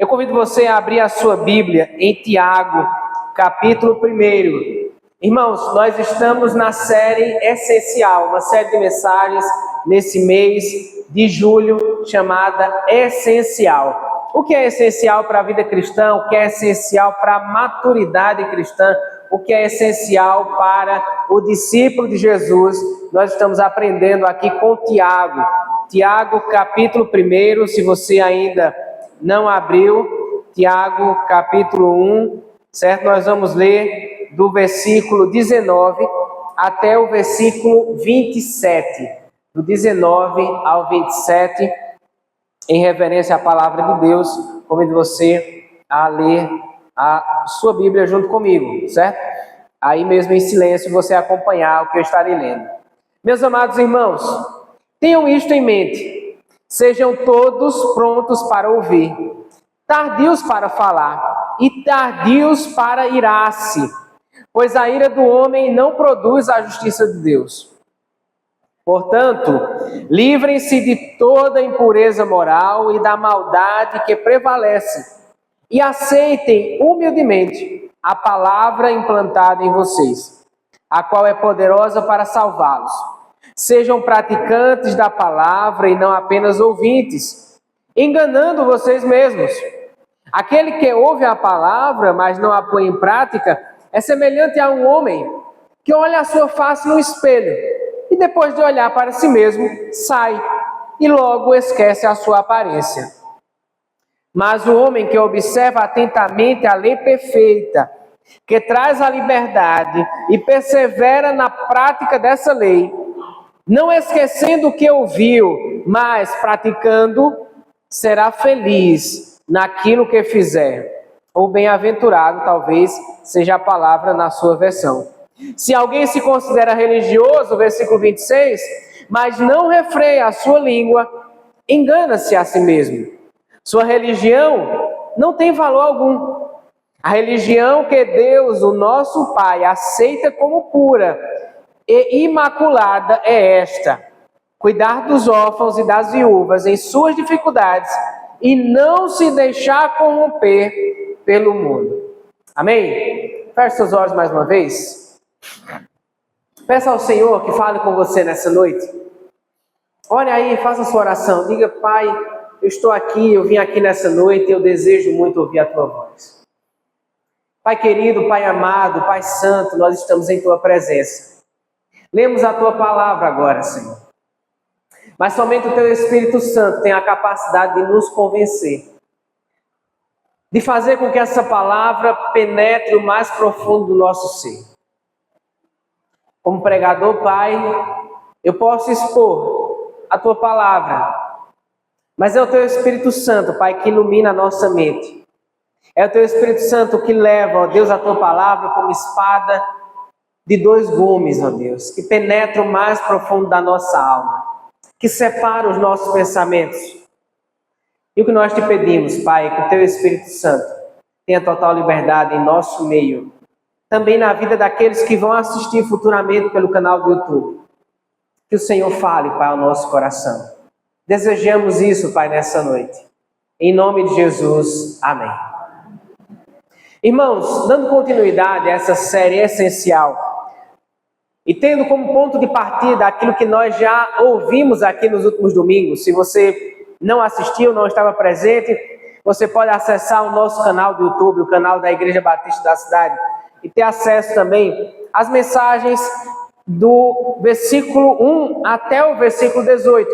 Eu convido você a abrir a sua Bíblia em Tiago, capítulo 1. Irmãos, nós estamos na série Essencial, uma série de mensagens nesse mês de julho chamada Essencial. O que é essencial para a vida cristã? O que é essencial para a maturidade cristã? O que é essencial para o discípulo de Jesus? Nós estamos aprendendo aqui com Tiago. Tiago, capítulo 1, se você ainda não abriu, Tiago, capítulo 1, certo? Nós vamos ler do versículo 19 até o versículo 27. Do 19 ao 27, em reverência à palavra de Deus, convido você a ler a sua Bíblia junto comigo, certo? Aí mesmo em silêncio você acompanhar o que eu estarei lendo. Meus amados irmãos, tenham isto em mente. Sejam todos prontos para ouvir, tardios para falar e tardios para irar-se, pois a ira do homem não produz a justiça de Deus. Portanto, livrem-se de toda impureza moral e da maldade que prevalece, e aceitem humildemente a palavra implantada em vocês, a qual é poderosa para salvá-los. Sejam praticantes da palavra e não apenas ouvintes, enganando vocês mesmos. Aquele que ouve a palavra, mas não a põe em prática, é semelhante a um homem que olha a sua face no espelho e depois de olhar para si mesmo, sai e logo esquece a sua aparência. Mas o homem que observa atentamente a lei perfeita, que traz a liberdade e persevera na prática dessa lei, não esquecendo o que ouviu, mas praticando, será feliz naquilo que fizer. Ou bem-aventurado, talvez, seja a palavra na sua versão. Se alguém se considera religioso, versículo 26, mas não refreia a sua língua, engana-se a si mesmo. Sua religião não tem valor algum. A religião que Deus, o nosso Pai, aceita como pura e imaculada é esta: cuidar dos órfãos e das viúvas em suas dificuldades e não se deixar corromper pelo mundo. Amém? Feche seus olhos mais uma vez. Peça ao Senhor que fale com você nessa noite. Ore aí, faça a sua oração. Diga: Pai, eu estou aqui, eu vim aqui nessa noite e eu desejo muito ouvir a Tua voz. Pai querido, Pai amado, Pai santo, nós estamos em Tua presença. Lemos a Tua palavra agora, Senhor. Mas somente o Teu Espírito Santo tem a capacidade de nos convencer, de fazer com que essa palavra penetre o mais profundo do nosso ser. Como pregador, Pai, eu posso expor a Tua palavra, mas é o Teu Espírito Santo, Pai, que ilumina a nossa mente. É o Teu Espírito Santo que leva, ó Deus, a Tua palavra como espada de 2 gumes, ó Deus, que penetra o mais profundo da nossa alma, que separa os nossos pensamentos. E o que nós te pedimos, Pai, que o Teu Espírito Santo tenha total liberdade em nosso meio, também na vida daqueles que vão assistir futuramente pelo canal do YouTube. Que o Senhor fale, Pai, ao nosso coração. Desejamos isso, Pai, nessa noite. Em nome de Jesus, amém. Irmãos, dando continuidade a essa série essencial, e tendo como ponto de partida aquilo que nós já ouvimos aqui nos últimos domingos, se você não assistiu, não estava presente, você pode acessar o nosso canal do YouTube, o canal da Igreja Batista da Cidade, e ter acesso também às mensagens do versículo 1 até o versículo 18,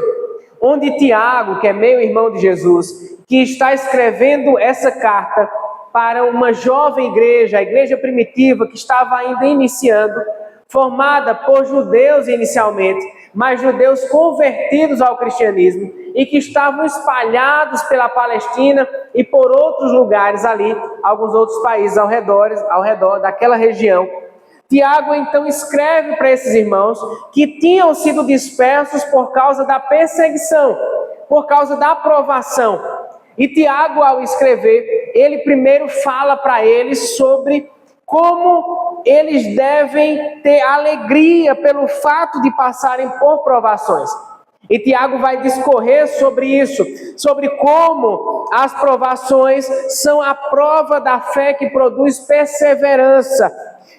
onde Tiago, que é meio irmão de Jesus, que está escrevendo essa carta para uma jovem igreja, a igreja primitiva que estava ainda iniciando, formada por judeus inicialmente, mas judeus convertidos ao cristianismo e que estavam espalhados pela Palestina e por outros lugares ali, alguns outros países ao redor daquela região. Tiago então escreve para esses irmãos que tinham sido dispersos por causa da perseguição, por causa da provação. E Tiago, ao escrever, ele primeiro fala para eles sobre como eles devem ter alegria pelo fato de passarem por provações. E Tiago vai discorrer sobre isso, sobre como as provações são a prova da fé que produz perseverança.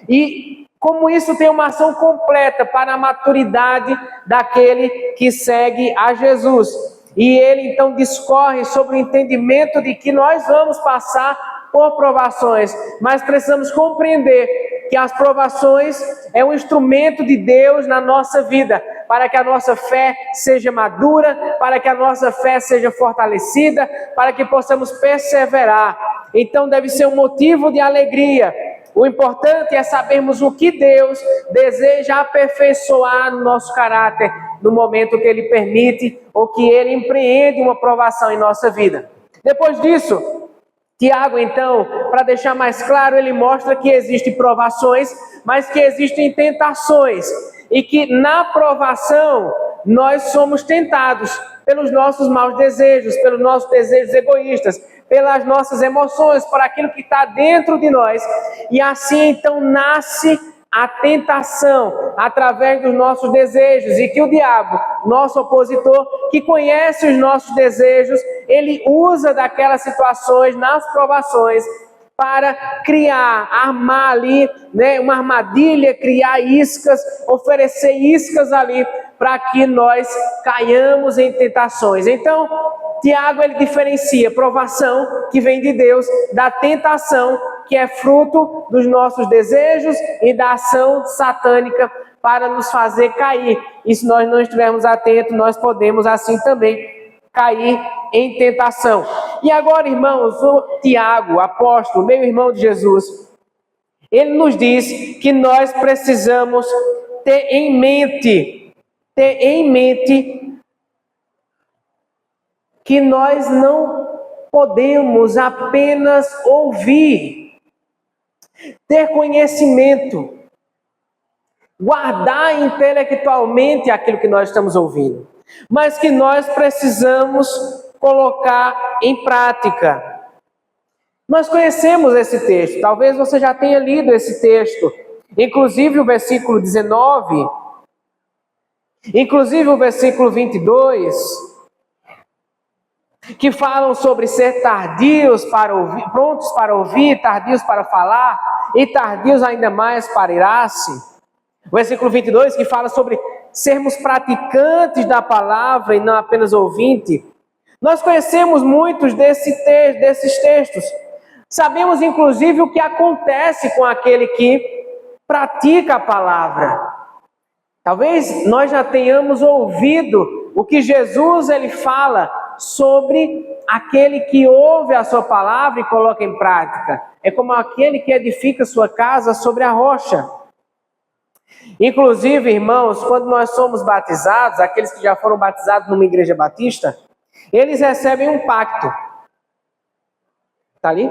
E como isso tem uma ação completa para a maturidade daquele que segue a Jesus. E ele então discorre sobre o entendimento de que nós vamos passar por provações, mas precisamos compreender que as provações é um instrumento de Deus na nossa vida, para que a nossa fé seja madura, para que a nossa fé seja fortalecida, para que possamos perseverar. Então deve ser um motivo de alegria. O importante é sabermos o que Deus deseja aperfeiçoar no nosso caráter, no momento que Ele permite ou que Ele empreende uma provação em nossa vida. Depois disso, Tiago, então, para deixar mais claro, ele mostra que existem provações, mas que existem tentações. E que na provação nós somos tentados pelos nossos maus desejos, pelos nossos desejos egoístas, pelas nossas emoções, por aquilo que está dentro de nós. E assim, então, nasce a tentação através dos nossos desejos, e que o diabo, nosso opositor, que conhece os nossos desejos, ele usa daquelas situações, nas provações, para criar, armar ali, uma armadilha, criar iscas, oferecer iscas ali, para que nós caiamos em tentações. Então, Tiago, ele diferencia provação, que vem de Deus, da tentação, que é fruto dos nossos desejos e da ação satânica para nos fazer cair. E se nós não estivermos atentos, nós podemos assim também cair em tentação. E agora, irmãos, o Tiago, apóstolo, meu irmão de Jesus, ele nos diz que nós precisamos ter em mente que nós não podemos apenas ouvir, ter conhecimento, guardar intelectualmente aquilo que nós estamos ouvindo, mas que nós precisamos colocar em prática. Nós conhecemos esse texto, talvez você já tenha lido esse texto, inclusive o versículo 19, inclusive o versículo 22, que falam sobre ser tardios para ouvir, prontos para ouvir, tardios para falar, e tardios ainda mais para irar-se. O versículo 22 que fala sobre sermos praticantes da palavra e não apenas ouvintes. Nós conhecemos muitos desses textos. Sabemos inclusive o que acontece com aquele que pratica a palavra. Talvez nós já tenhamos ouvido o que Jesus ele fala sobre aquele que ouve a sua palavra e coloca em prática. É como aquele que edifica sua casa sobre a rocha. Inclusive, irmãos, quando nós somos batizados, aqueles que já foram batizados numa igreja batista, eles recebem um pacto. Está ali?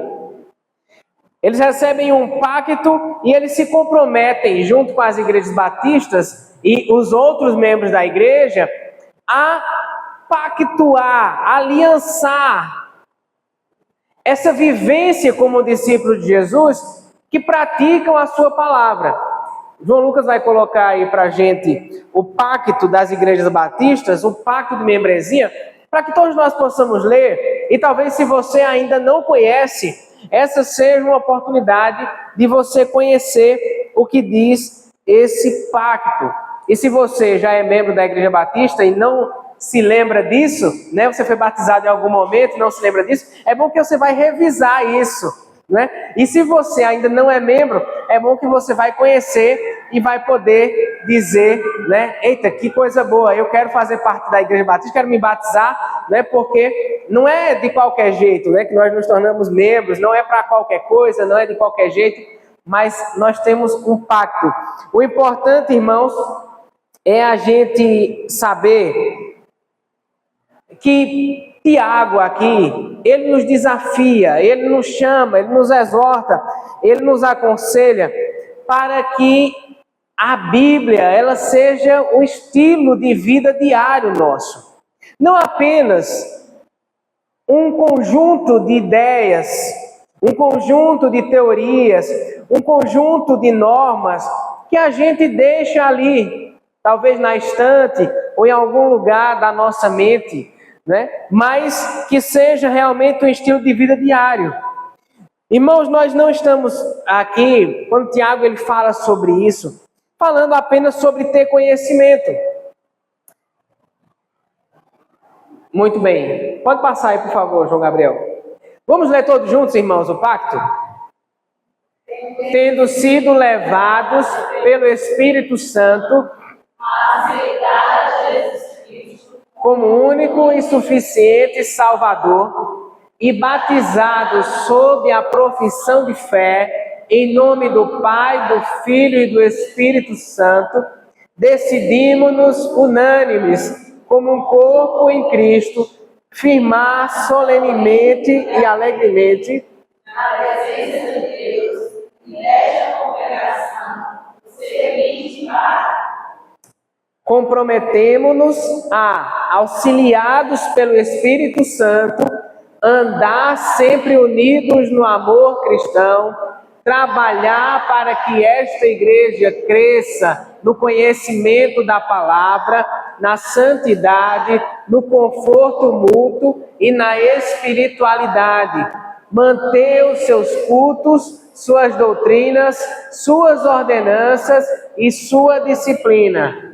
Eles recebem um pacto e eles se comprometem, junto com as igrejas batistas e os outros membros da igreja, a pactuar, aliançar essa vivência como discípulos de Jesus que praticam a sua palavra. João Lucas vai colocar aí para a gente o pacto das igrejas batistas, o pacto de membresia, para que todos nós possamos ler, e talvez se você ainda não conhece, essa seja uma oportunidade de você conhecer o que diz esse pacto. E se você já é membro da igreja batista e não se lembra disso, você foi batizado em algum momento e não se lembra disso, é bom que você vai revisar isso. E se você ainda não é membro, é bom que você vai conhecer e vai poder dizer, eita, que coisa boa, eu quero fazer parte da igreja batista, quero me batizar, porque não é de qualquer jeito, que nós nos tornamos membros, não é para qualquer coisa, não é de qualquer jeito, mas nós temos um pacto. O importante, irmãos, é a gente saber que Tiago aqui, ele nos desafia, ele nos chama, ele nos exorta, ele nos aconselha para que a Bíblia, ela seja um estilo de vida diário nosso. Não apenas um conjunto de ideias, um conjunto de teorias, um conjunto de normas que a gente deixa ali, talvez na estante, ou em algum lugar da nossa mente, né? Mas que seja realmente um estilo de vida diário. Irmãos, nós não estamos aqui, quando Tiago ele fala sobre isso, falando apenas sobre ter conhecimento. Muito bem. Pode passar aí, por favor, João Gabriel. Vamos ler todos juntos, irmãos, o pacto? Tendo sido levados pelo Espírito Santo como único e suficiente Salvador e batizados sob a profissão de fé, em nome do Pai, do Filho e do Espírito Santo, decidimos-nos unânimes, como um corpo em Cristo, firmar solenemente e alegremente na presença de Deus e desta congregação o seguinte para. Comprometemo-nos a, auxiliados pelo Espírito Santo, andar sempre unidos no amor cristão, trabalhar para que esta igreja cresça no conhecimento da palavra, na santidade, no conforto mútuo e na espiritualidade, manter os seus cultos, suas doutrinas, suas ordenanças e sua disciplina.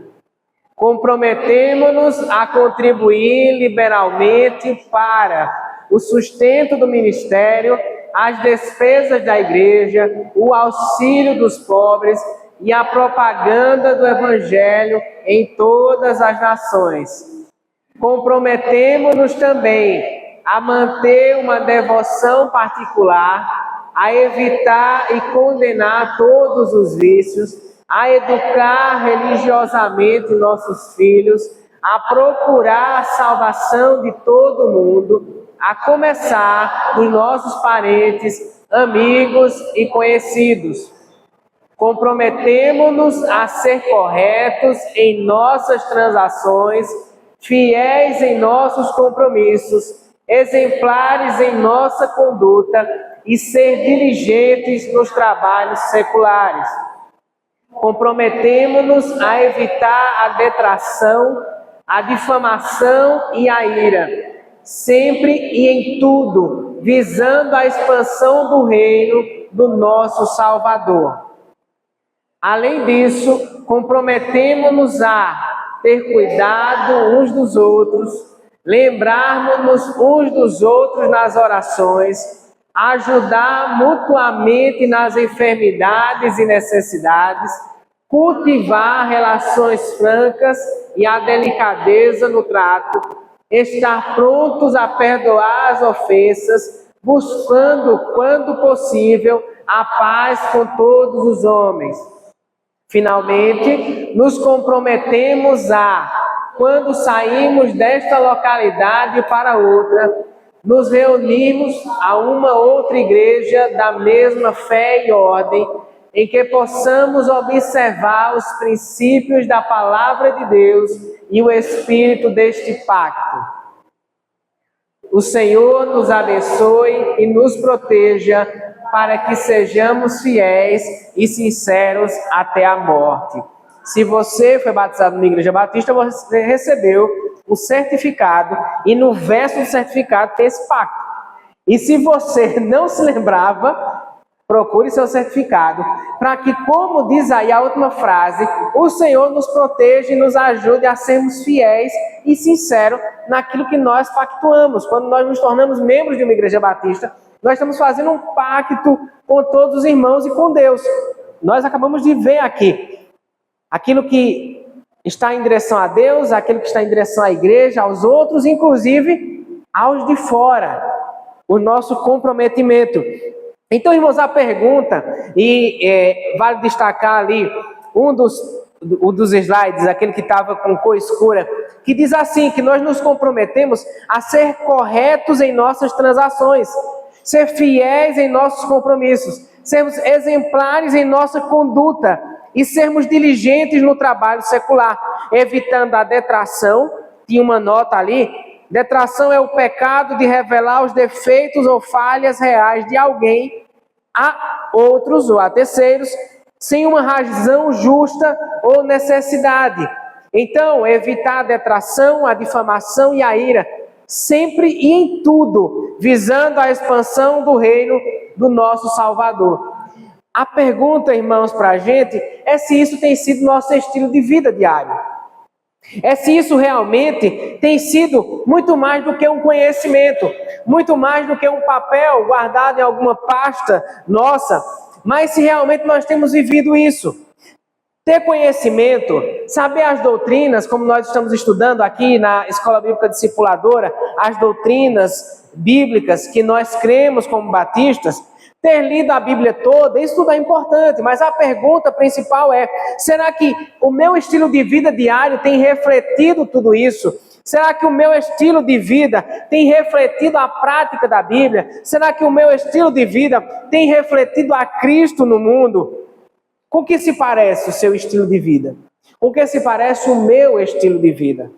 Comprometemo-nos a contribuir liberalmente para o sustento do ministério, as despesas da igreja, o auxílio dos pobres e a propaganda do evangelho em todas as nações. Comprometemo-nos também a manter uma devoção particular, a evitar e condenar todos os vícios, a educar religiosamente nossos filhos, a procurar a salvação de todo mundo, a começar dos nossos parentes, amigos e conhecidos. Comprometemo-nos a ser corretos em nossas transações, fiéis em nossos compromissos, exemplares em nossa conduta e ser diligentes nos trabalhos seculares. Comprometemo-nos a evitar a detração, a difamação e a ira, sempre e em tudo, visando a expansão do reino do nosso Salvador. Além disso, comprometemo-nos a ter cuidado uns dos outros, lembrarmos-nos uns dos outros nas orações, ajudar mutuamente nas enfermidades e necessidades, cultivar relações francas e a delicadeza no trato, estar prontos a perdoar as ofensas, buscando, quando possível, a paz com todos os homens. Finalmente, nos comprometemos a, quando saímos desta localidade para outra, nos reunirmos a uma outra igreja da mesma fé e ordem, em que possamos observar os princípios da palavra de Deus e o espírito deste pacto. O Senhor nos abençoe e nos proteja para que sejamos fiéis e sinceros até a morte. Se você foi batizado na Igreja Batista, você recebeu um certificado, e no verso do certificado tem esse pacto. E se você não se lembrava, procure seu certificado, para que, como diz aí a última frase, o Senhor nos proteja e nos ajude a sermos fiéis e sinceros naquilo que nós pactuamos. Quando nós nos tornamos membros de uma Igreja Batista, nós estamos fazendo um pacto com todos os irmãos e com Deus. Nós acabamos de ver aqui aquilo que está em direção a Deus, aquilo que está em direção à igreja, aos outros, inclusive aos de fora, o nosso comprometimento. Então, irmãos, a pergunta, e vale destacar ali um dos slides, aquele que estava com cor escura, que diz assim, que nós nos comprometemos a ser corretos em nossas transações, ser fiéis em nossos compromissos, sermos exemplares em nossa conduta e sermos diligentes no trabalho secular, evitando a detração. Tinha uma nota ali: detração é o pecado de revelar os defeitos ou falhas reais de alguém a outros ou a terceiros, sem uma razão justa ou necessidade. Então, evitar a detração, a difamação e a ira, sempre e em tudo, visando a expansão do reino do nosso Salvador. A pergunta, irmãos, para a gente é se isso tem sido nosso estilo de vida diário. É se isso realmente tem sido muito mais do que um conhecimento, muito mais do que um papel guardado em alguma pasta nossa, mas se realmente nós temos vivido isso. Ter conhecimento, saber as doutrinas, como nós estamos estudando aqui na Escola Bíblica Discipuladora, as doutrinas bíblicas que nós cremos como batistas, ter lido a Bíblia toda, isso tudo é importante, mas a pergunta principal é: será que o meu estilo de vida diário tem refletido tudo isso? Será que o meu estilo de vida tem refletido a prática da Bíblia? Será que o meu estilo de vida tem refletido a Cristo no mundo? Com que se parece o seu estilo de vida? Com que se parece o meu estilo de vida?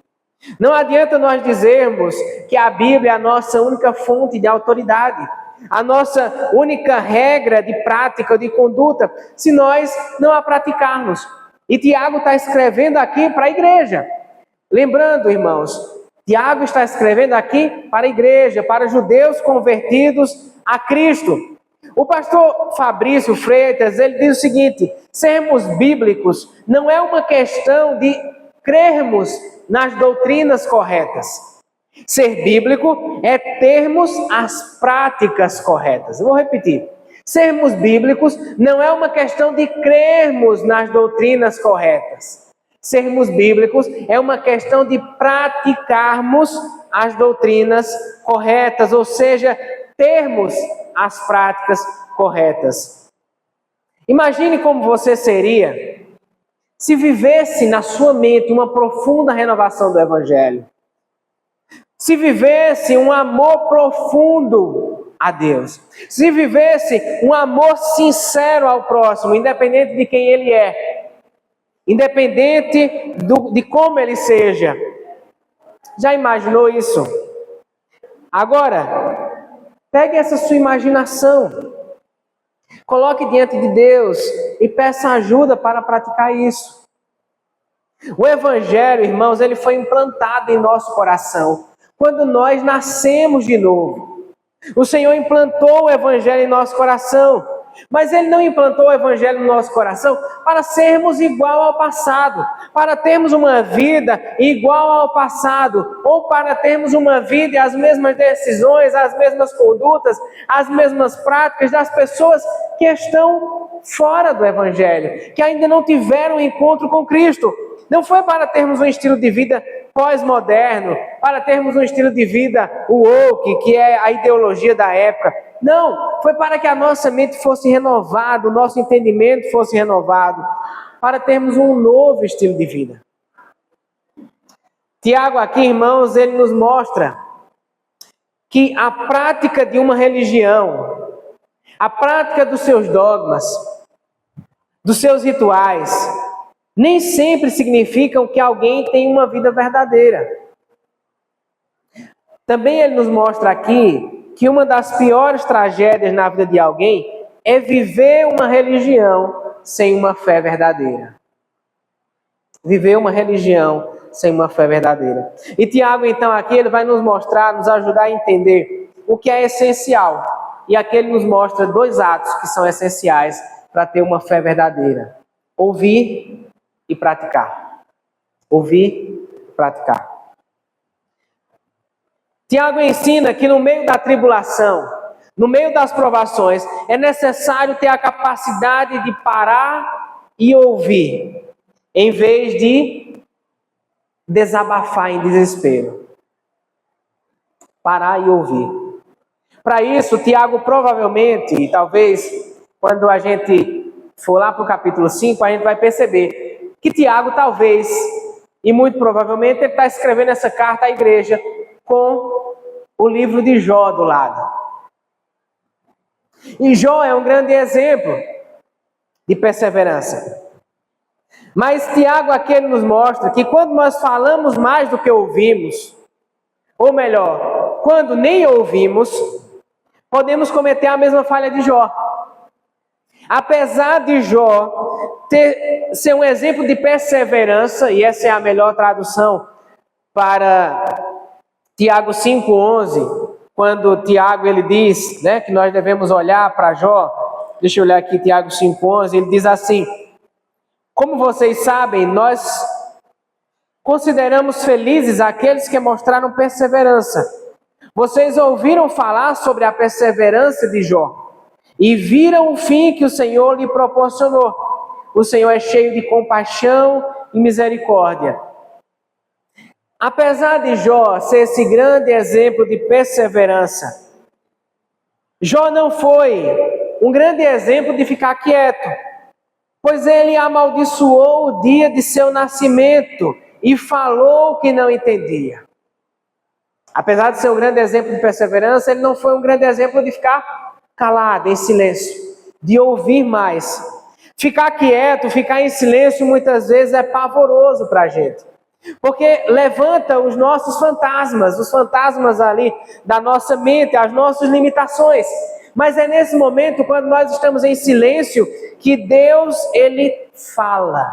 Não adianta nós dizermos que a Bíblia é a nossa única fonte de autoridade, a nossa única regra de prática, de conduta, se nós não a praticarmos. E Tiago está escrevendo aqui para a igreja. Lembrando, irmãos, Tiago está escrevendo aqui para a igreja, para judeus convertidos a Cristo. O pastor Fabrício Freitas, ele diz o seguinte: sermos bíblicos não é uma questão de crermos nas doutrinas corretas. Ser bíblico é termos as práticas corretas. Eu vou repetir. Sermos bíblicos não é uma questão de crermos nas doutrinas corretas. Sermos bíblicos é uma questão de praticarmos as doutrinas corretas, ou seja, termos as práticas corretas. Imagine como você seria se vivesse na sua mente uma profunda renovação do Evangelho. Se vivesse um amor profundo a Deus. Se vivesse um amor sincero ao próximo, independente de quem ele é. Independente de como ele seja. Já imaginou isso? Agora, pegue essa sua imaginação. Coloque diante de Deus e peça ajuda para praticar isso. O Evangelho, irmãos, ele foi implantado em nosso coração quando nós nascemos de novo. O Senhor implantou o Evangelho em nosso coração, mas Ele não implantou o Evangelho no nosso coração para sermos igual ao passado, para termos uma vida igual ao passado, ou para termos uma vida e as mesmas decisões, as mesmas condutas, as mesmas práticas das pessoas que estão fora do Evangelho, que ainda não tiveram um encontro com Cristo. Não foi para termos um estilo de vida pós-moderno, para termos um estilo de vida woke, que é a ideologia da época. Não, foi para que a nossa mente fosse renovada, o nosso entendimento fosse renovado, para termos um novo estilo de vida. Tiago aqui, irmãos, ele nos mostra que a prática de uma religião, a prática dos seus dogmas, dos seus rituais, nem sempre significam que alguém tem uma vida verdadeira. Também ele nos mostra aqui que uma das piores tragédias na vida de alguém é viver uma religião sem uma fé verdadeira. Viver uma religião sem uma fé verdadeira. E Tiago, então, aqui ele vai nos mostrar, nos ajudar a entender o que é essencial. E aqui ele nos mostra 2 atos que são essenciais para ter uma fé verdadeira: ouvir e praticar. Ouvir e praticar. Tiago ensina que no meio da tribulação, no meio das provações, é necessário ter a capacidade de parar e ouvir, em vez de desabafar em desespero. Parar e ouvir. Para isso, Tiago provavelmente, e talvez quando a gente for lá para o capítulo 5, a gente vai perceber que Tiago talvez, e muito provavelmente, ele está escrevendo essa carta à igreja com o livro de Jó do lado. E Jó é um grande exemplo de perseverança. Mas Tiago aqui ele nos mostra que quando nós falamos mais do que ouvimos, ou melhor, quando nem ouvimos, podemos cometer a mesma falha de Jó. Apesar de Jó ser um exemplo de perseverança, e essa é a melhor tradução para Tiago 5,11, quando Tiago ele diz, né, que nós devemos olhar para Jó. Deixa eu olhar aqui Tiago 5,11, ele diz assim: como vocês sabem, nós consideramos felizes aqueles que mostraram perseverança. Vocês ouviram falar sobre a perseverança de Jó e viram o fim que o Senhor lhe proporcionou. O Senhor é cheio de compaixão e misericórdia. Apesar de Jó ser esse grande exemplo de perseverança, Jó não foi um grande exemplo de ficar quieto, pois ele amaldiçoou o dia de seu nascimento e falou que não entendia. Apesar de ser um grande exemplo de perseverança, ele não foi um grande exemplo de ficar calado, em silêncio, de ouvir mais. Ficar quieto, ficar em silêncio, muitas vezes é pavoroso para a gente, porque levanta os nossos fantasmas, os fantasmas ali da nossa mente, as nossas limitações. Mas é nesse momento, quando nós estamos em silêncio, que Deus, Ele fala.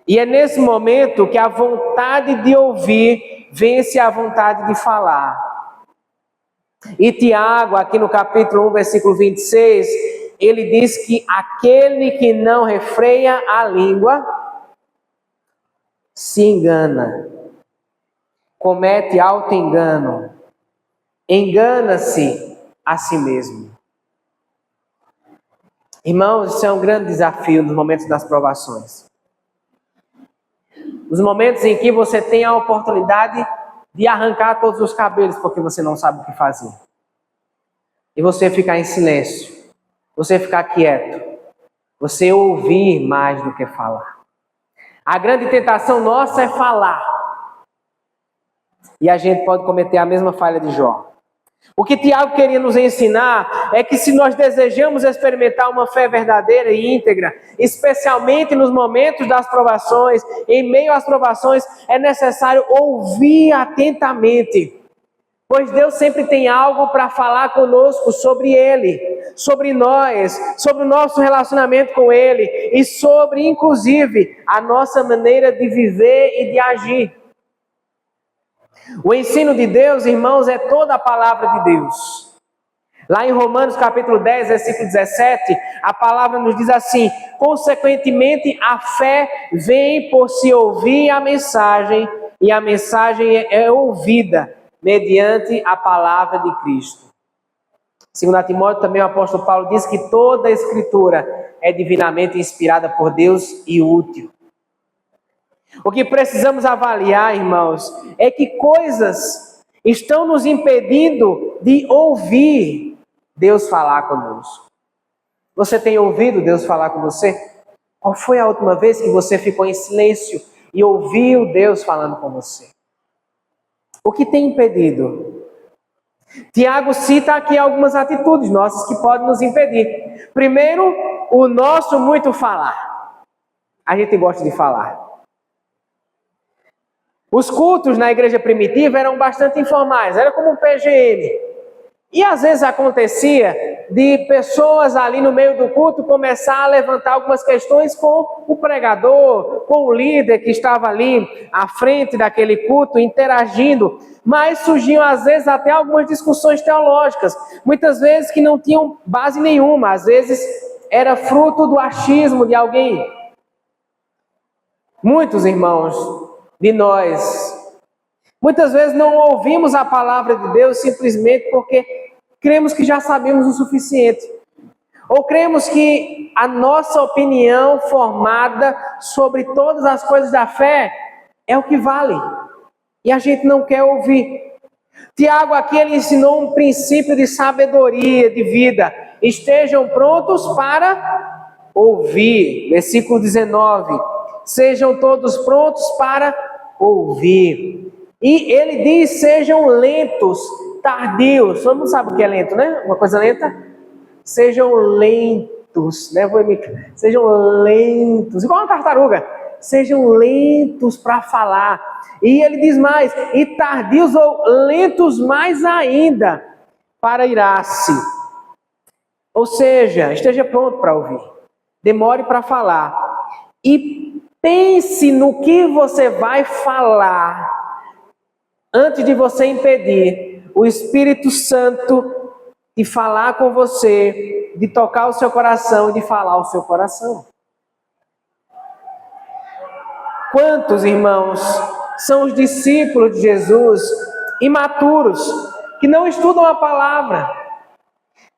E é nesse momento que a vontade de ouvir vence a vontade de falar. E Tiago, aqui no capítulo 1, versículo 26, ele diz que aquele que não refreia a língua se engana, comete auto-engano, engana-se a si mesmo. Irmãos, isso é um grande desafio nos momentos das provações. Os momentos em que você tem a oportunidade de arrancar todos os cabelos porque você não sabe o que fazer. E você ficar em silêncio, você ficar quieto, você ouvir mais do que falar. A grande tentação nossa é falar. E a gente pode cometer a mesma falha de Jó. O que Tiago queria nos ensinar é que se nós desejamos experimentar uma fé verdadeira e íntegra, especialmente nos momentos das provações, em meio às provações, é necessário ouvir atentamente. Pois Deus sempre tem algo para falar conosco sobre Ele, sobre nós, sobre o nosso relacionamento com Ele e sobre, inclusive, a nossa maneira de viver e de agir. O ensino de Deus, irmãos, é toda a palavra de Deus. Lá em Romanos capítulo 10, versículo 17, a palavra nos diz assim: consequentemente, a fé vem por se ouvir a mensagem, e a mensagem é ouvida mediante a palavra de Cristo. Segundo Timóteo, também o apóstolo Paulo diz que toda a escritura é divinamente inspirada por Deus e útil. O que precisamos avaliar, irmãos, é que coisas estão nos impedindo de ouvir Deus falar conosco. Você tem ouvido Deus falar com você? Qual foi a última vez que você ficou em silêncio e ouviu Deus falando com você? O que tem impedido? Tiago cita aqui algumas atitudes nossas que podem nos impedir. Primeiro, o nosso muito falar. A gente gosta de falar. Os cultos na igreja primitiva eram bastante informais, era como um PGM. E às vezes acontecia de pessoas ali no meio do culto começar a levantar algumas questões com o pregador, com o líder que estava ali à frente daquele culto, interagindo. Mas surgiam às vezes até algumas discussões teológicas, muitas vezes que não tinham base nenhuma, às vezes era fruto do achismo de alguém. Muitos irmãos de nós, muitas vezes não ouvimos a palavra de Deus simplesmente porque cremos que já sabemos o suficiente. Ou cremos que a nossa opinião formada sobre todas as coisas da fé é o que vale. E a gente não quer ouvir. Tiago aqui ele ensinou um princípio de sabedoria, de vida. Estejam prontos para ouvir. Versículo 19. Sejam todos prontos para ouvir. E ele diz, sejam lentos, tardios. Todo mundo sabe o que é lento, né? Uma coisa lenta? Sejam lentos, né? Vou imitar. Sejam lentos, igual uma tartaruga. Sejam lentos para falar. E ele diz mais, e tardios ou lentos mais ainda para irar-se. Ou seja, esteja pronto para ouvir. Demore para falar. E pense no que você vai falar antes de você impedir o Espírito Santo de falar com você, de tocar o seu coração e de falar o seu coração. Quantos, irmãos, são os discípulos de Jesus imaturos, que não estudam a palavra,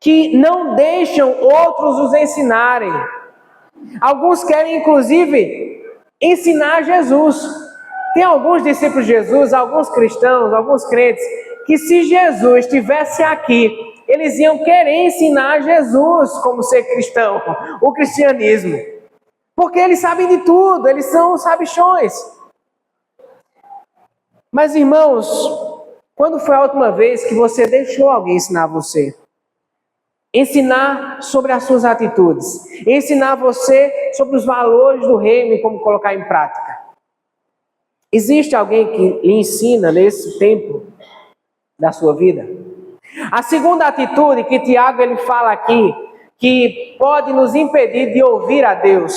que não deixam outros os ensinarem. Alguns querem, inclusive, ensinar Jesus. Tem alguns discípulos de Jesus, alguns cristãos, alguns crentes, que se Jesus estivesse aqui, eles iam querer ensinar Jesus como ser cristão, o cristianismo. Porque eles sabem de tudo, eles são sabichões. Mas, irmãos, quando foi a última vez que você deixou alguém ensinar você? Ensinar sobre as suas atitudes. Ensinar você sobre os valores do reino e como colocar em prática. Existe alguém que lhe ensina nesse tempo da sua vida? A segunda atitude que Tiago ele fala aqui, que pode nos impedir de ouvir a Deus,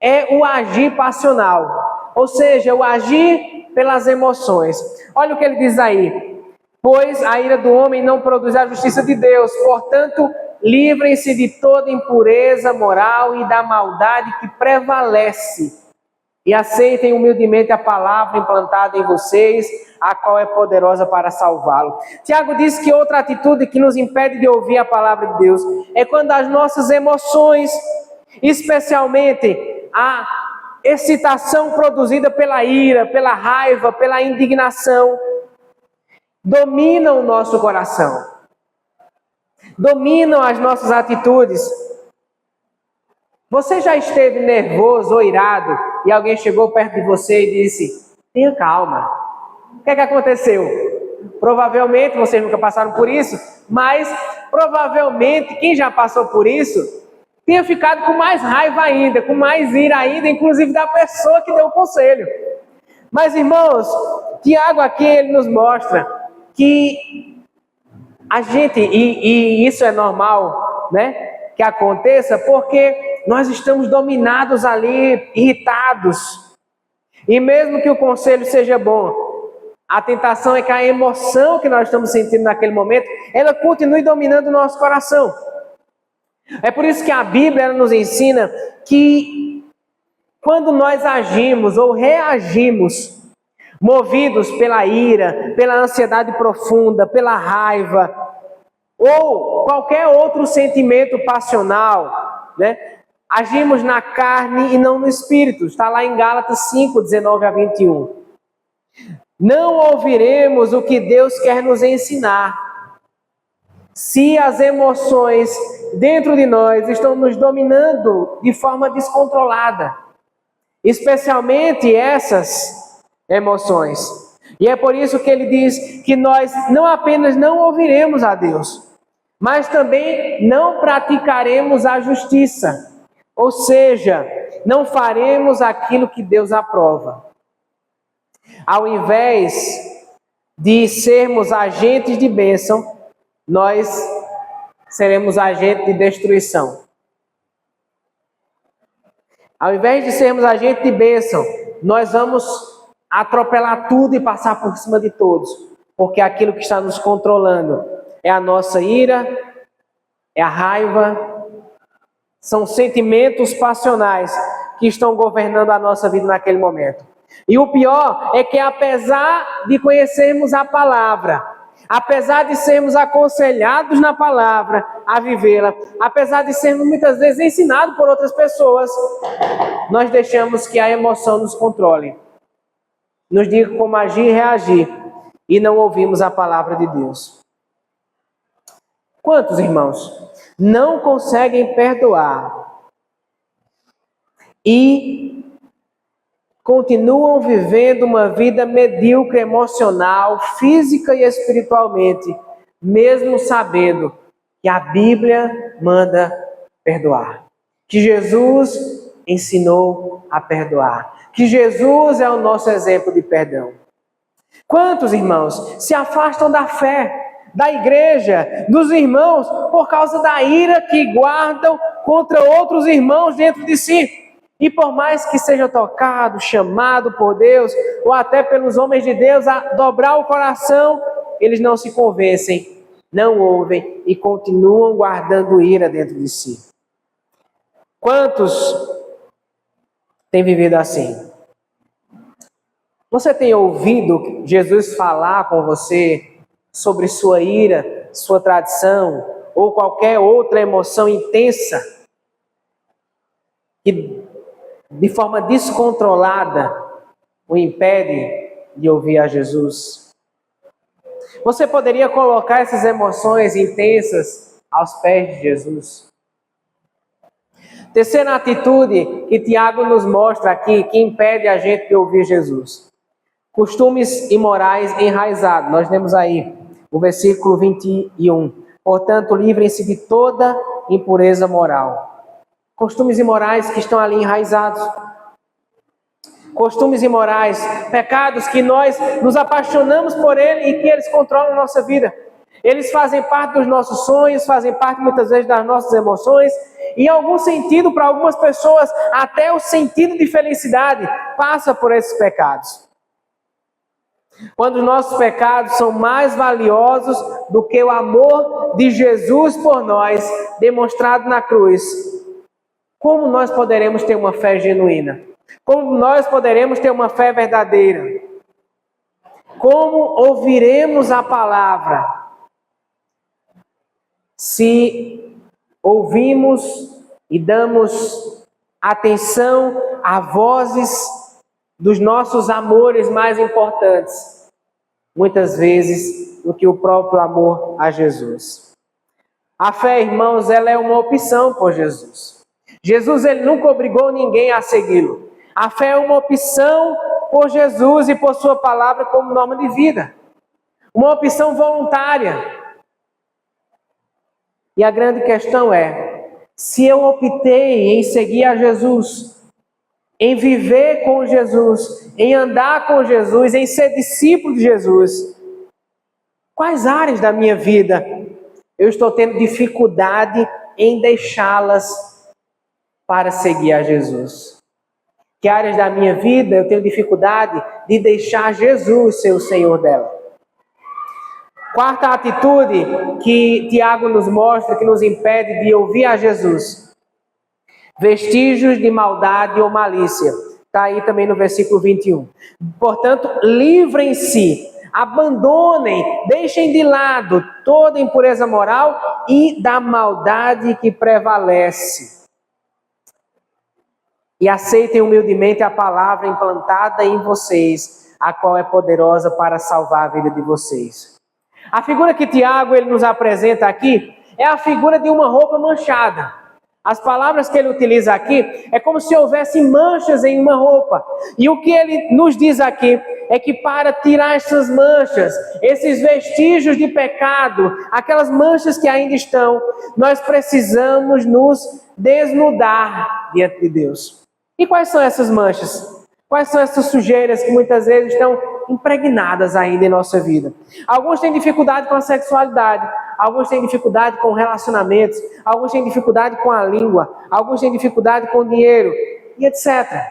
é o agir passional. Ou seja, o agir pelas emoções. Olha o que ele diz aí. Pois a ira do homem não produz a justiça de Deus. Portanto, livrem-se de toda impureza moral e da maldade que prevalece. E aceitem humildemente a palavra implantada em vocês, a qual é poderosa para salvá-lo. Tiago diz que outra atitude que nos impede de ouvir a palavra de Deus é quando as nossas emoções, especialmente a excitação produzida pela ira, pela raiva, pela indignação, dominam o nosso coração, dominam as nossas atitudes. Você já esteve nervoso ou irado e alguém chegou perto de você e disse: tenha calma. O que é que aconteceu? Provavelmente vocês nunca passaram por isso, mas provavelmente quem já passou por isso tenha ficado com mais raiva ainda, com mais ira ainda, inclusive da pessoa que deu o conselho. Mas, irmãos, Tiago aqui ele nos mostra que a gente, e isso é normal, né, que aconteça, porque nós estamos dominados ali, irritados. E mesmo que o conselho seja bom, a tentação é que a emoção que nós estamos sentindo naquele momento, ela continue dominando o nosso coração. É por isso que a Bíblia ela nos ensina que quando nós agimos ou reagimos, movidos pela ira, pela ansiedade profunda, pela raiva, ou qualquer outro sentimento passional, né? Agimos na carne e não no espírito. Está lá em Gálatas 5, 19 a 21. Não ouviremos o que Deus quer nos ensinar se as emoções dentro de nós estão nos dominando de forma descontrolada, especialmente essas emoções. E é por isso que ele diz que nós não apenas não ouviremos a Deus, mas também não praticaremos a justiça, ou seja, não faremos aquilo que Deus aprova. Ao invés de sermos agentes de bênção, nós seremos agentes de destruição. Ao invés de sermos agentes de bênção, nós vamos atropelar tudo e passar por cima de todos, porque aquilo que está nos controlando é a nossa ira, é a raiva, são sentimentos passionais que estão governando a nossa vida naquele momento. E o pior é que apesar de conhecermos a palavra, apesar de sermos aconselhados na palavra a vivê-la, apesar de sermos muitas vezes ensinados por outras pessoas, nós deixamos que a emoção nos controle, nos diga como agir e reagir, e não ouvimos a palavra de Deus. Quantos irmãos não conseguem perdoar e continuam vivendo uma vida medíocre emocional, física e espiritualmente, mesmo sabendo que a Bíblia manda perdoar, que Jesus ensinou a perdoar, que Jesus é o nosso exemplo de perdão? Quantos irmãos se afastam da fé, da igreja, dos irmãos, por causa da ira que guardam contra outros irmãos dentro de si. E por mais que seja tocado, chamado por Deus, ou até pelos homens de Deus a dobrar o coração, eles não se convencem, não ouvem e continuam guardando ira dentro de si. Quantos têm vivido assim? Você tem ouvido Jesus falar com você sobre sua ira, sua tradição ou qualquer outra emoção intensa que de forma descontrolada o impede de ouvir a Jesus? Você poderia colocar essas emoções intensas aos pés de Jesus? Terceira atitude que Tiago nos mostra aqui, que impede a gente de ouvir Jesus. Costumes imorais enraizados. Nós temos aí o versículo 21. Portanto, livrem-se de toda impureza moral. Costumes imorais que estão ali enraizados. Costumes imorais, pecados que nós nos apaixonamos por ele e que eles controlam a nossa vida. Eles fazem parte dos nossos sonhos, fazem parte muitas vezes das nossas emoções. E em algum sentido, para algumas pessoas, até o sentido de felicidade passa por esses pecados. Quando os nossos pecados são mais valiosos do que o amor de Jesus por nós, demonstrado na cruz, como nós poderemos ter uma fé genuína? Como nós poderemos ter uma fé verdadeira? Como ouviremos a palavra se ouvimos e damos atenção a vozes dos nossos amores mais importantes, muitas vezes, do que o próprio amor a Jesus? A fé, irmãos, ela é uma opção por Jesus. Jesus, ele nunca obrigou ninguém a segui-lo. A fé é uma opção por Jesus e por sua palavra como norma de vida. Uma opção voluntária. E a grande questão é, se eu optei em seguir a Jesus, em viver com Jesus, em andar com Jesus, em ser discípulo de Jesus, quais áreas da minha vida eu estou tendo dificuldade em deixá-las para seguir a Jesus? Que áreas da minha vida eu tenho dificuldade de deixar Jesus ser o Senhor dela? Quarta atitude que Tiago nos mostra, que nos impede de ouvir a Jesus: vestígios de maldade ou malícia. Está aí também no versículo 21. Portanto, livrem-se, abandonem, deixem de lado toda impureza moral e da maldade que prevalece. E aceitem humildemente a palavra implantada em vocês, a qual é poderosa para salvar a vida de vocês. A figura que Tiago ele nos apresenta aqui é a figura de uma roupa manchada. As palavras que ele utiliza aqui é como se houvesse manchas em uma roupa. E o que ele nos diz aqui é que para tirar essas manchas, esses vestígios de pecado, aquelas manchas que ainda estão, nós precisamos nos desnudar diante de Deus. E quais são essas manchas? Quais são essas sujeiras que muitas vezes estão impregnadas ainda em nossa vida? Alguns têm dificuldade com a sexualidade, alguns têm dificuldade com relacionamentos, alguns têm dificuldade com a língua, alguns têm dificuldade com o dinheiro, e etc.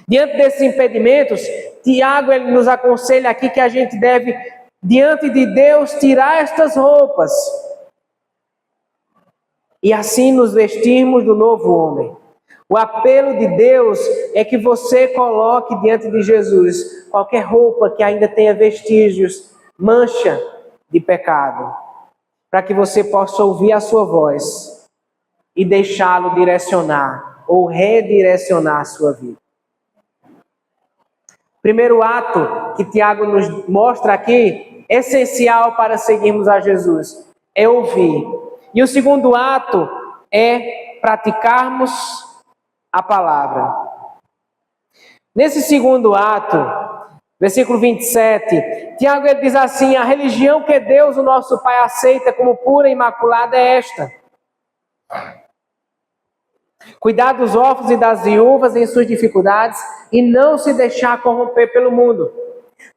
Diante desses impedimentos, Tiago ele nos aconselha aqui que a gente deve, diante de Deus, tirar estas roupas e assim nos vestirmos do novo homem. O apelo de Deus é que você coloque diante de Jesus qualquer roupa que ainda tenha vestígios, mancha de pecado, para que você possa ouvir a sua voz e deixá-lo direcionar ou redirecionar a sua vida. Primeiro ato que Tiago nos mostra aqui, essencial para seguirmos a Jesus, é ouvir. E o segundo ato é praticarmos a palavra. Nesse segundo ato, versículo 27, Tiago ele diz assim: a religião que Deus, o nosso Pai, aceita como pura e imaculada é esta: cuidar dos órfãos e das viúvas em suas dificuldades e não se deixar corromper pelo mundo.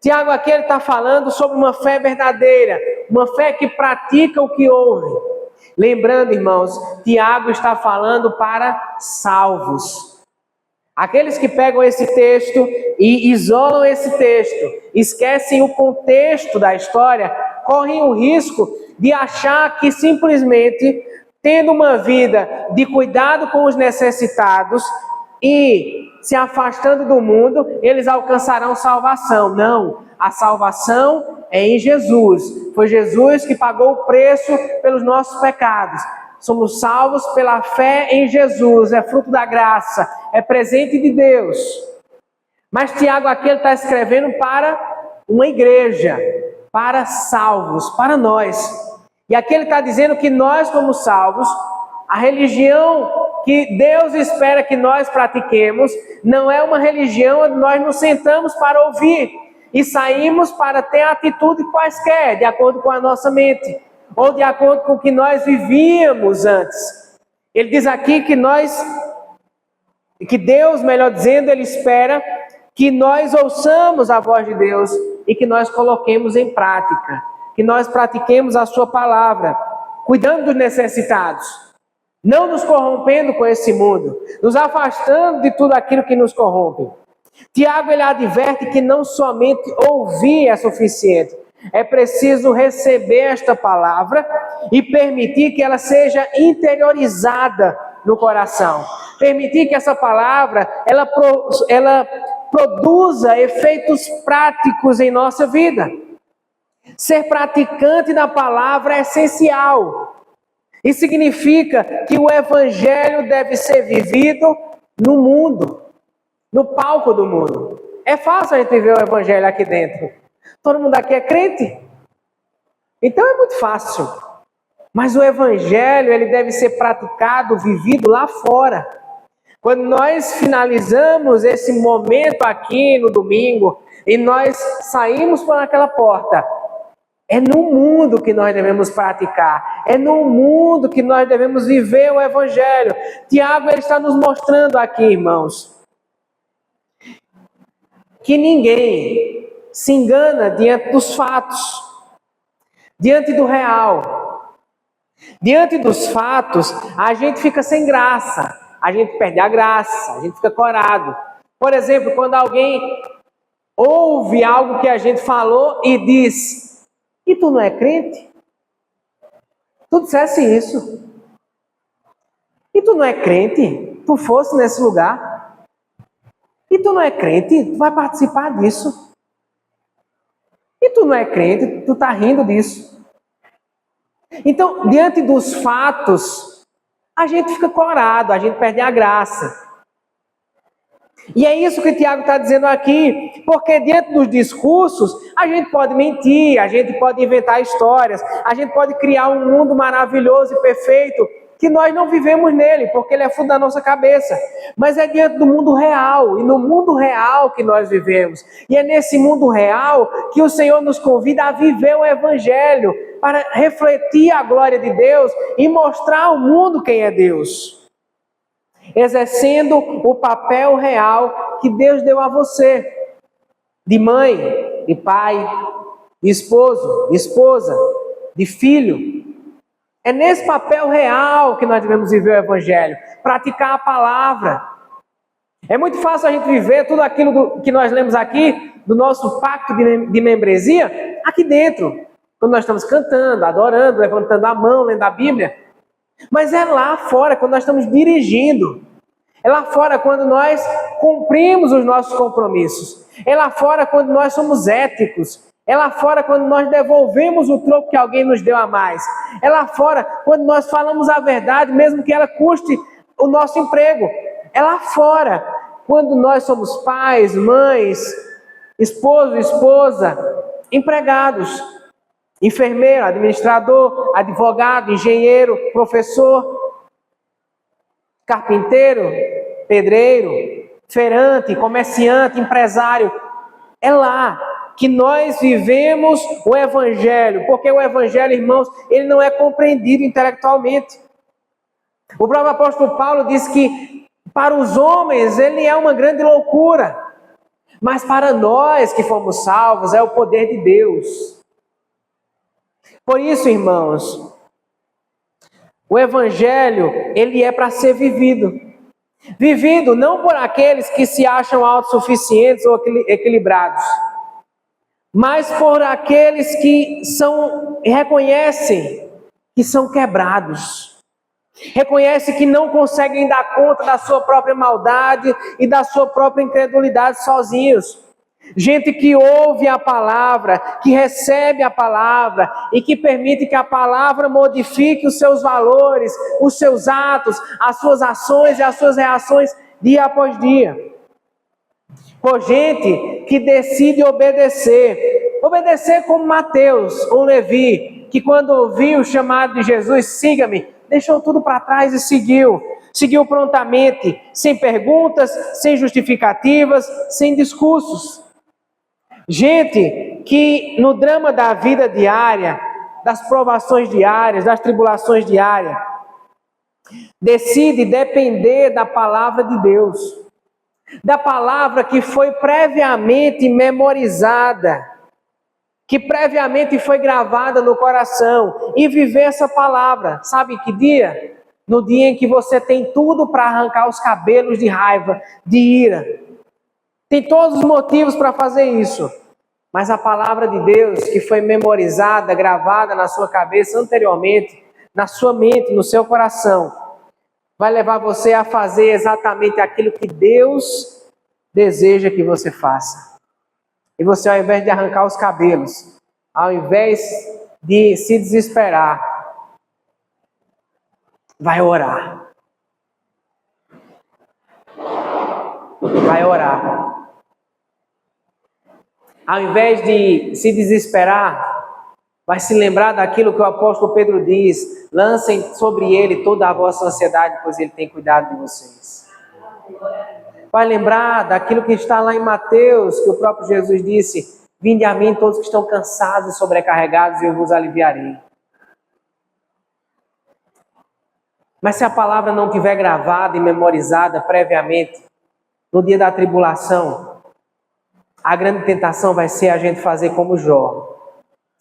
Tiago aqui está falando sobre uma fé verdadeira, uma fé que pratica o que ouve. Lembrando, irmãos, Tiago está falando para salvos. Aqueles que pegam esse texto e isolam esse texto, esquecem o contexto da história, correm o risco de achar que simplesmente, tendo uma vida de cuidado com os necessitados e se afastando do mundo, eles alcançarão salvação. Não, a salvação é em Jesus. Foi Jesus que pagou o preço pelos nossos pecados. Somos salvos pela fé em Jesus, é fruto da graça, é presente de Deus. Mas Tiago aqui está escrevendo para uma igreja, para salvos, para nós. E aqui ele está dizendo que nós, como salvos, a religião que Deus espera que nós pratiquemos não é uma religião onde nós nos sentamos para ouvir e saímos para ter atitude quaisquer, de acordo com a nossa mente, ou de acordo com o que nós vivíamos antes. Ele diz aqui que Deus, melhor dizendo, Ele espera que nós ouçamos a voz de Deus e que nós coloquemos em prática, que nós pratiquemos a sua palavra, cuidando dos necessitados, não nos corrompendo com esse mundo, nos afastando de tudo aquilo que nos corrompe. Tiago, ele adverte que não somente ouvir é suficiente, é preciso receber esta palavra e permitir que ela seja interiorizada no coração. Permitir que essa palavra, ela produza efeitos práticos em nossa vida. Ser praticante da palavra é essencial. Isso significa que o evangelho deve ser vivido no mundo, no palco do mundo. É fácil a gente viver o evangelho aqui dentro. Todo mundo aqui é crente. Então é muito fácil. Mas o evangelho, ele deve ser praticado, vivido lá fora. Quando nós finalizamos esse momento aqui no domingo e nós saímos por aquela porta, é no mundo que nós devemos praticar. É no mundo que nós devemos viver o evangelho. Tiago, ele está nos mostrando aqui, irmãos, que ninguém se engana diante dos fatos, diante do real. Diante dos fatos, a gente fica sem graça, a gente perde a graça, a gente fica corado. Por exemplo, quando alguém ouve algo que a gente falou e diz: e tu não é crente? Tu dissesse isso. E tu não é crente? Tu fosse nesse lugar? E tu não é crente? Tu vai participar disso? E tu não é crente? Tu tá rindo disso? Então, diante dos fatos, a gente fica corado, a gente perde a graça. E é isso que Tiago está dizendo aqui, porque diante dos discursos, a gente pode mentir, a gente pode inventar histórias, a gente pode criar um mundo maravilhoso e perfeito, que nós não vivemos nele, porque ele é fruto da nossa cabeça. Mas é diante do mundo real, e no mundo real que nós vivemos. E é nesse mundo real que o Senhor nos convida a viver o evangelho, para refletir a glória de Deus e mostrar ao mundo quem é Deus. Exercendo o papel real que Deus deu a você, de mãe, de pai, de esposo, de esposa, de filho. É nesse papel real que nós devemos viver o evangelho, praticar a palavra. É muito fácil a gente viver tudo aquilo que nós lemos aqui, do nosso pacto de membresia, aqui dentro, quando nós estamos cantando, adorando, levantando a mão, lendo a Bíblia. Mas é lá fora, quando nós estamos dirigindo. É lá fora, quando nós cumprimos os nossos compromissos. É lá fora, quando nós somos éticos. É lá fora, quando nós devolvemos o troco que alguém nos deu a mais. É lá fora, quando nós falamos a verdade, mesmo que ela custe o nosso emprego. É lá fora, quando nós somos pais, mães, esposo, esposa, empregados, enfermeiro, administrador, advogado, engenheiro, professor, carpinteiro, pedreiro, feirante, comerciante, empresário. É lá que nós vivemos o evangelho, porque o evangelho, irmãos, ele não é compreendido intelectualmente. O próprio apóstolo Paulo diz que para os homens ele é uma grande loucura, Mas para nós que fomos salvos, é o poder de Deus. Por isso, irmãos, o Evangelho, ele é para ser vivido. Vivido não por aqueles que se acham autossuficientes ou equilibrados, mas por aqueles que reconhecem que são quebrados. Reconhecem que não conseguem dar conta da sua própria maldade e da sua própria incredulidade sozinhos. Gente que ouve a palavra, que recebe a palavra e que permite que a palavra modifique os seus valores, os seus atos, as suas ações e as suas reações dia após dia. Por gente que decide obedecer. Obedecer como Mateus ou Levi, que quando ouviu o chamado de Jesus, siga-me, deixou tudo para trás e seguiu. Seguiu prontamente, sem perguntas, sem justificativas, sem discursos. Gente que no drama da vida diária, das provações diárias, das tribulações diárias, decide depender da palavra de Deus, da palavra que foi previamente memorizada, que previamente foi gravada no coração, e viver essa palavra. Sabe que dia? No dia em que você tem tudo para arrancar os cabelos de raiva, de ira. Tem todos os motivos para fazer isso. Mas a palavra de Deus que foi memorizada, gravada na sua cabeça anteriormente, na sua mente, no seu coração, vai levar você a fazer exatamente aquilo que Deus deseja que você faça. E você, ao invés de arrancar os cabelos, ao invés de se desesperar, vai orar. Vai orar. Ao invés de se desesperar, vai se lembrar daquilo que o apóstolo Pedro diz: lancem sobre ele toda a vossa ansiedade, pois ele tem cuidado de vocês. Vai lembrar daquilo que está lá em Mateus, que o próprio Jesus disse: vinde a mim todos que estão cansados e sobrecarregados, e eu vos aliviarei. Mas se a palavra não tiver gravada e memorizada previamente, no dia da tribulação, a grande tentação vai ser a gente fazer como Jó,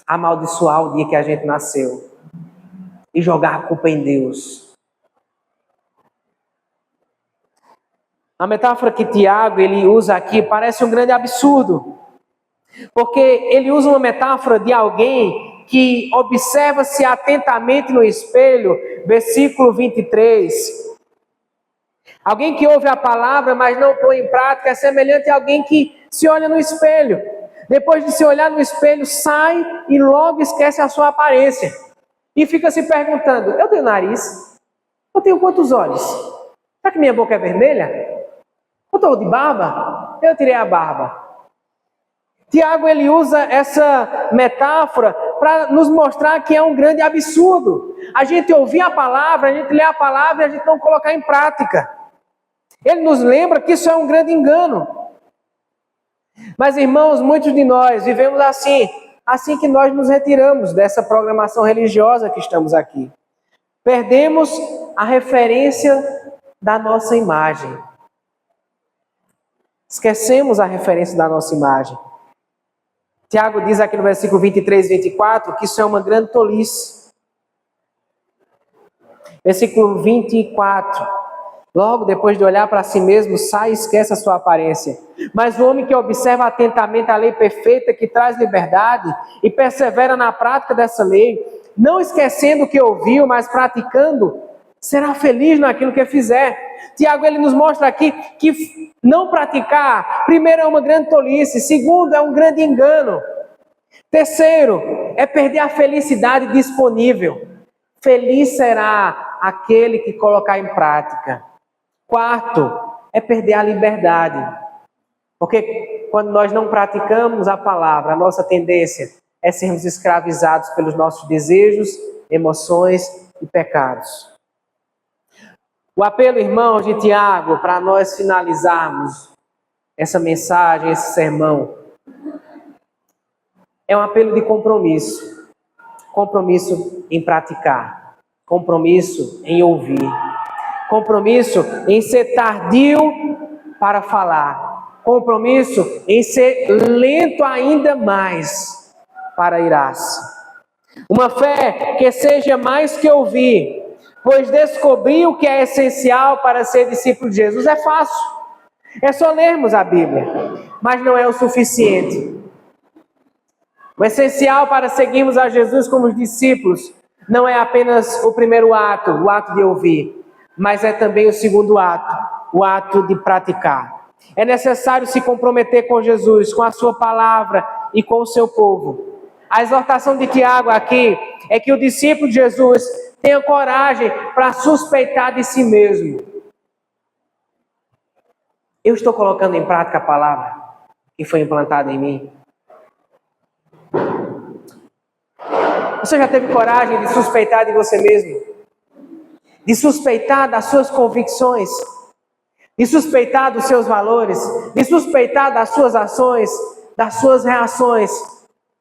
amaldiçoar o dia que a gente nasceu e jogar a culpa em Deus. A metáfora que Tiago ele usa aqui parece um grande absurdo, porque ele usa uma metáfora de alguém que observa-se atentamente no espelho, versículo 23. Alguém que ouve a palavra, mas não põe em prática, é semelhante a alguém que se olha no espelho. Depois de se olhar no espelho, sai e logo esquece a sua aparência. E fica se perguntando: eu tenho nariz? Eu tenho quantos olhos? Será que minha boca é vermelha? Eu estou de barba? Eu tirei a barba. Tiago ele usa essa metáfora para nos mostrar que é um grande absurdo a gente ouvir a palavra, a gente ler a palavra e a gente não colocar em prática. Ele nos lembra que isso é um grande engano. Mas, irmãos, muitos de nós vivemos assim que nós nos retiramos dessa programação religiosa que estamos aqui. Perdemos a referência da nossa imagem. Esquecemos a referência da nossa imagem. Tiago diz aqui no versículo 23 e 24 que isso é uma grande tolice. Versículo 24. Logo depois de olhar para si mesmo, sai e esquece a sua aparência. Mas o homem que observa atentamente a lei perfeita que traz liberdade e persevera na prática dessa lei, não esquecendo o que ouviu, mas praticando, será feliz naquilo que fizer. Tiago ele nos mostra aqui que não praticar, primeiro, é uma grande tolice, segundo, é um grande engano. Terceiro, é perder a felicidade disponível. Feliz será aquele que colocar em prática. Quarto, é perder a liberdade. Porque quando nós não praticamos a palavra, a nossa tendência é sermos escravizados pelos nossos desejos, emoções e pecados. O apelo, irmãos, de Tiago, para nós finalizarmos essa mensagem, esse sermão, é um apelo de compromisso. Compromisso em praticar. Compromisso em ouvir. Compromisso em ser tardio para falar compromisso em ser lento ainda mais para irar-se. Uma fé que seja mais que ouvir, pois descobrir o que é essencial para ser discípulo de Jesus é fácil. É só lermos a Bíblia, mas não é o suficiente. O essencial para seguirmos a Jesus como discípulos não é apenas o primeiro ato, o ato de ouvir, mas é também o segundo ato, o ato de praticar. É necessário se comprometer com Jesus, com a sua palavra e com o seu povo. A exortação de Tiago aqui é que o discípulo de Jesus tenha coragem para suspeitar de si mesmo. Eu estou colocando em prática a palavra que foi implantada em mim? Você já teve coragem de suspeitar de você mesmo? De suspeitar das suas convicções? De suspeitar dos seus valores? De suspeitar das suas ações, das suas reações,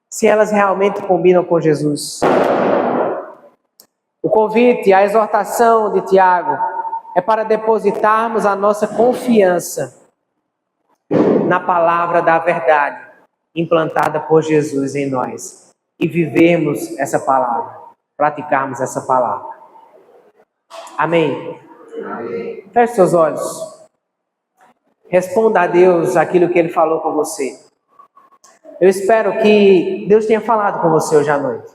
se elas realmente combinam com Jesus? O convite, a exortação de Tiago é para depositarmos a nossa confiança na palavra da verdade implantada por Jesus em nós e vivermos essa palavra, praticarmos essa palavra. Amém? Amém. Feche seus olhos. Responda a Deus aquilo que Ele falou com você. Eu espero que Deus tenha falado com você hoje à noite.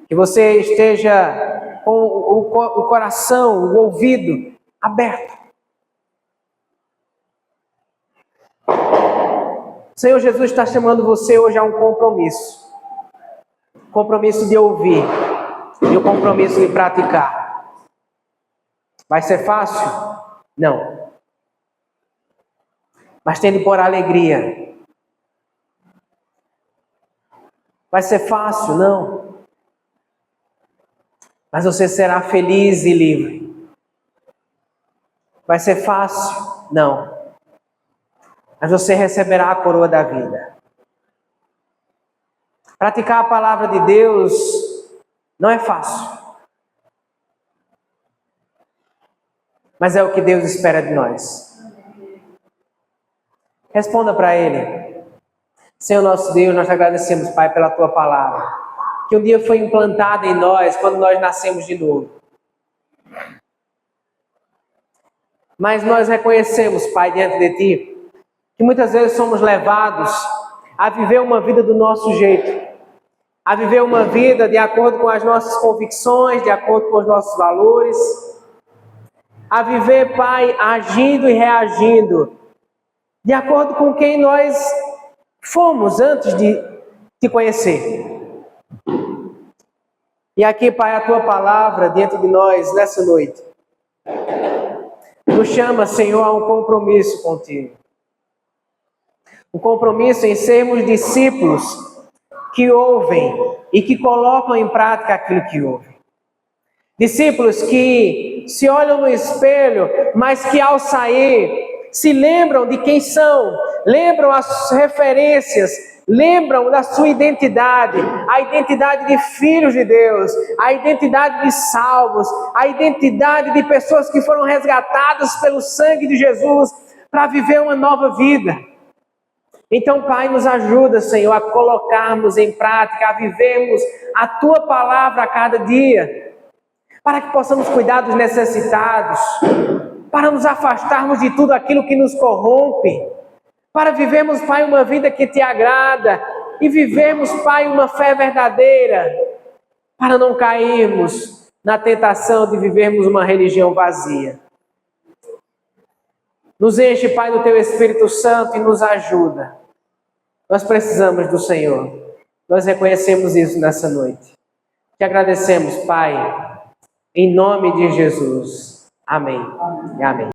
Que você esteja com o coração, o ouvido aberto. O Senhor Jesus está chamando você hoje a um compromisso. Compromisso de ouvir e o compromisso de praticar. Vai ser fácil? Não. Mas tem de pôr alegria. Vai ser fácil? Não. Mas você será feliz e livre. Vai ser fácil? Não. Mas você receberá a coroa da vida. Praticar a palavra de Deus não é fácil. Mas é o que Deus espera de nós. Responda para Ele. Senhor nosso Deus, nós te agradecemos, Pai, pela Tua palavra, que um dia foi implantada em nós quando nós nascemos de novo. Mas nós reconhecemos, Pai, diante de Ti, que muitas vezes somos levados a viver uma vida do nosso jeito, a viver uma vida de acordo com as nossas convicções, de acordo com os nossos valores, a viver, Pai, agindo e reagindo de acordo com quem nós fomos antes de Te conhecer. E aqui, Pai, a Tua palavra dentro de nós nessa noite nos chama, Senhor, a um compromisso contigo. Um compromisso em sermos discípulos que ouvem e que colocam em prática aquilo que ouvem. Discípulos que se olham no espelho, mas que ao sair se lembram de quem são, lembram as referências, lembram da sua identidade, a identidade de filhos de Deus, a identidade de salvos, a identidade de pessoas que foram resgatadas pelo sangue de Jesus para viver uma nova vida. Então, Pai, nos ajuda, Senhor, a colocarmos em prática, a vivermos a Tua palavra a cada dia, para que possamos cuidar dos necessitados, para nos afastarmos de tudo aquilo que nos corrompe, para vivermos, Pai, uma vida que Te agrada e vivermos, Pai, uma fé verdadeira, para não cairmos na tentação de vivermos uma religião vazia. Nos enche, Pai, do Teu Espírito Santo e nos ajuda. Nós precisamos do Senhor. Nós reconhecemos isso nessa noite. Te agradecemos, Pai, em nome de Jesus. Amém. E amém.